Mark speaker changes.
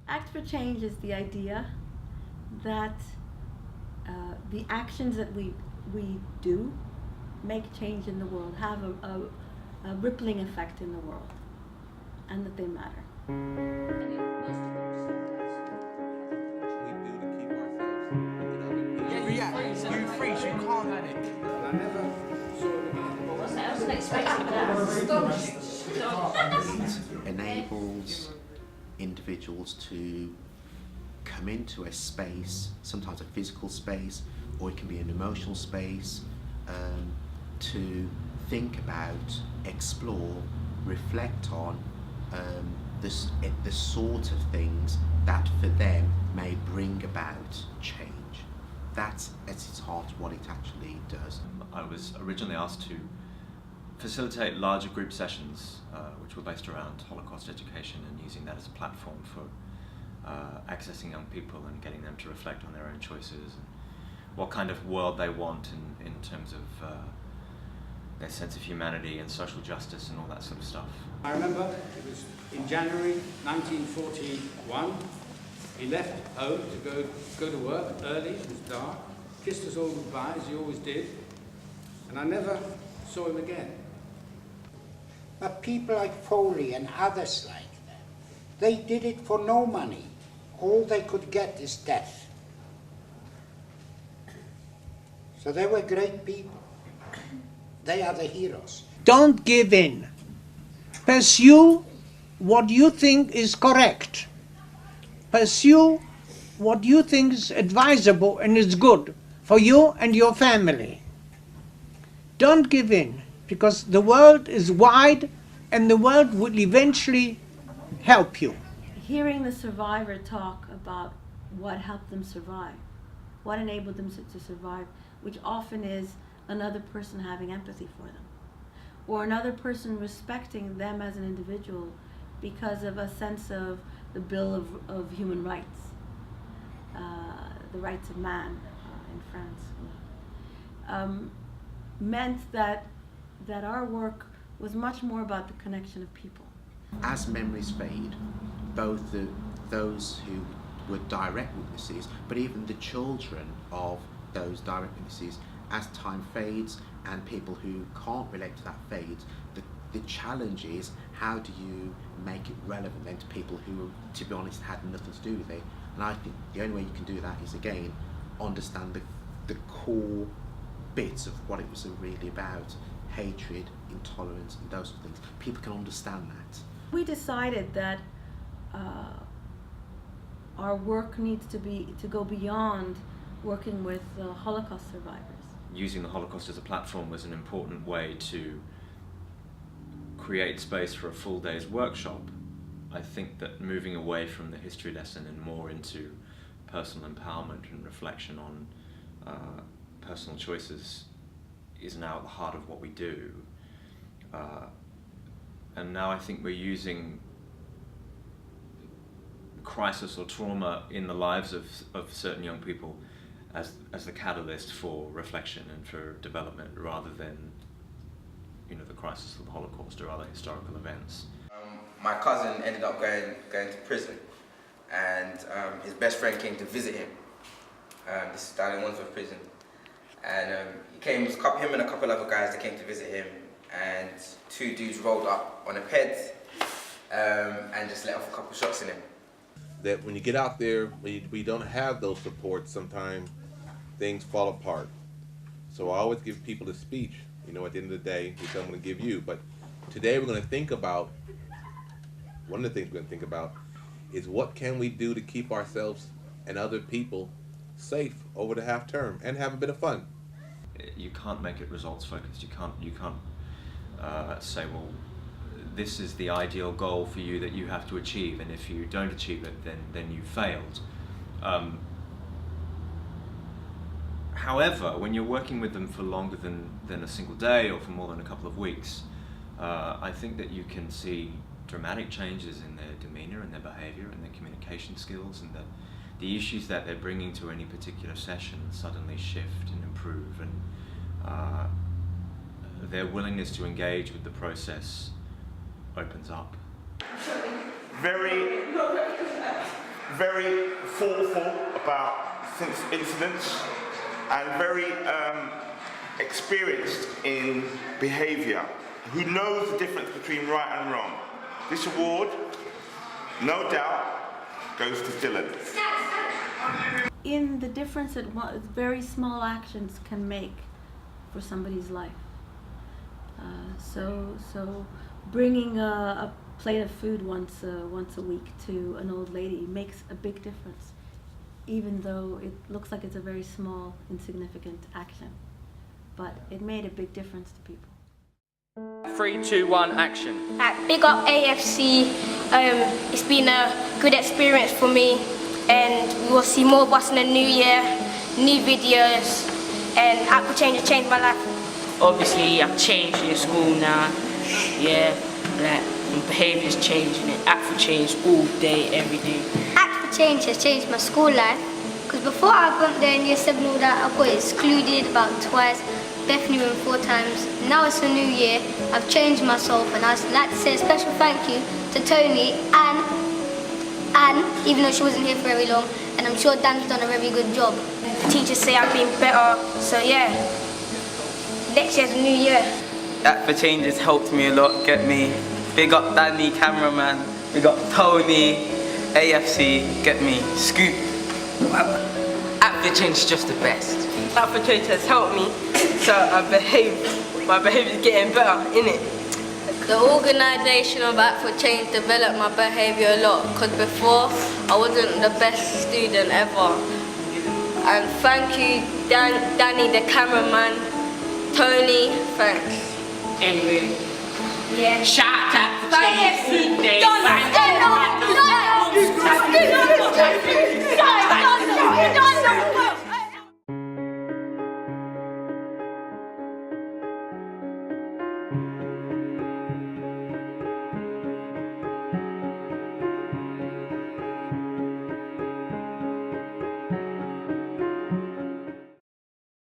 Speaker 1: Act for change is the idea that the actions that we do make change in the world, have a rippling effect in the world, and that they matter.
Speaker 2: You freeze, you can't have it.
Speaker 3: I never saw it again.
Speaker 4: I wasn't expecting that.
Speaker 5: Enables individuals to come into a space, sometimes a physical space, or it can be an emotional space, to think about, explore, reflect on the sort of things that for them may bring about change. That's at its heart what it actually does.
Speaker 6: I was originally asked to facilitate larger group sessions which were based around Holocaust education and using that as a platform for accessing young people and getting them to reflect on their own choices and what kind of world they want in terms of their sense of humanity and social justice and all that sort of stuff.
Speaker 3: I remember it was in January 1941. He left home to go to work early, it was dark, kissed us all goodbye as he always did, and I never saw him again.
Speaker 7: But people like Foley and others like that, they did it for no money. All they could get is death. So they were great people. They are the heroes.
Speaker 8: Don't give in. Pursue what you think is correct. Pursue what you think is advisable and is good for you and your family. Don't give in, because the world is wide and the world will eventually help you.
Speaker 1: Hearing the survivor talk about what helped them survive, what enabled them to survive, which often is another person having empathy for them, or another person respecting them as an individual because of a sense of the Bill of Human Rights, the rights of man in France, meant that our work was much more about the connection of people.
Speaker 5: As memories fade, both those who were direct witnesses, but even the children of those direct witnesses, as time fades and people who can't relate to that fades, the challenge is, how do you make it relevant then to people who, to be honest, had nothing to do with it? And I think the only way you can do that is, again, understand the core bits of what it was really about: hatred, intolerance, and those sort of things. People can understand that.
Speaker 1: We decided that our work needs to go beyond working with Holocaust survivors.
Speaker 6: Using the Holocaust as a platform was an important way to create space for a full day's workshop. I think that moving away from the history lesson and more into personal empowerment and reflection on personal choices is now at the heart of what we do. And now I think we're using crisis or trauma in the lives of certain young people as the catalyst for reflection and for development, rather than, you know, the crisis of the Holocaust or other historical events.
Speaker 9: My cousin ended up going to prison, and his best friend came to visit him. This is down in Wandsworth prison, and him and a couple other guys that came to visit him, and two dudes rolled up on a ped and just let off a couple shots in him.
Speaker 10: That when you get out there, we don't have those supports, sometimes things fall apart. So I always give people a speech, you know, at the end of the day, which I'm going to give you. But today we're going to think about, one of the things we're going to think about is what can we do to keep ourselves and other people safe over the half term and have a bit of fun.
Speaker 6: You can't make it results focused. You can't say, well, this is the ideal goal for you that you have to achieve, and if you don't achieve it, then you failed. However, when you're working with them for longer than a single day or for more than a couple of weeks, I think that you can see dramatic changes in their demeanor and their behavior and their communication skills, and the issues that they're bringing to any particular session suddenly shift and improve, and their willingness to engage with the process opens up.
Speaker 2: Very
Speaker 11: very thoughtful about incidents and very experienced in behaviour, who knows the difference between right and wrong. This award, no doubt, goes to Dylan.
Speaker 1: In the difference that very small actions can make for somebody's life. So bringing a plate of food once a week to an old lady makes a big difference, even though it looks like it's a very small, insignificant action. But it made a big difference to people.
Speaker 2: 3, 2, 1, action.
Speaker 4: Big up AFC. It's been a good experience for me, and we will see more of us in the new year, new videos, and Aqua Change has changed my life.
Speaker 12: Obviously, I've changed in school now. Yeah, like my behaviour's changing. Aqua Change all day, every day.
Speaker 4: Aqua Change has changed my school life, because before I went there in year 7 all that, I got excluded about twice. Bethany went 4 times. Now it's a new year. I've changed myself, and I'd like to say a special thank you to Tony and Anne, even though she wasn't here for very long, and I'm sure Dan's done a very good job. The teachers say I've been better, so yeah. Next year's a new year.
Speaker 12: Aqua Change has helped me a lot, get me. Big up Danny, cameraman. Big up Tony, AFC, get me. Scoop. Aqua Change is just the best. Aqua Change has helped me, so my behaviour's getting better, innit?
Speaker 13: The organisation of Aqua Change developed my behaviour a lot, because before I wasn't the best student ever. And thank you Danny the cameraman, Tony, thanks.
Speaker 12: Anyway,
Speaker 4: yeah.
Speaker 12: shout out to Aqua Change all day.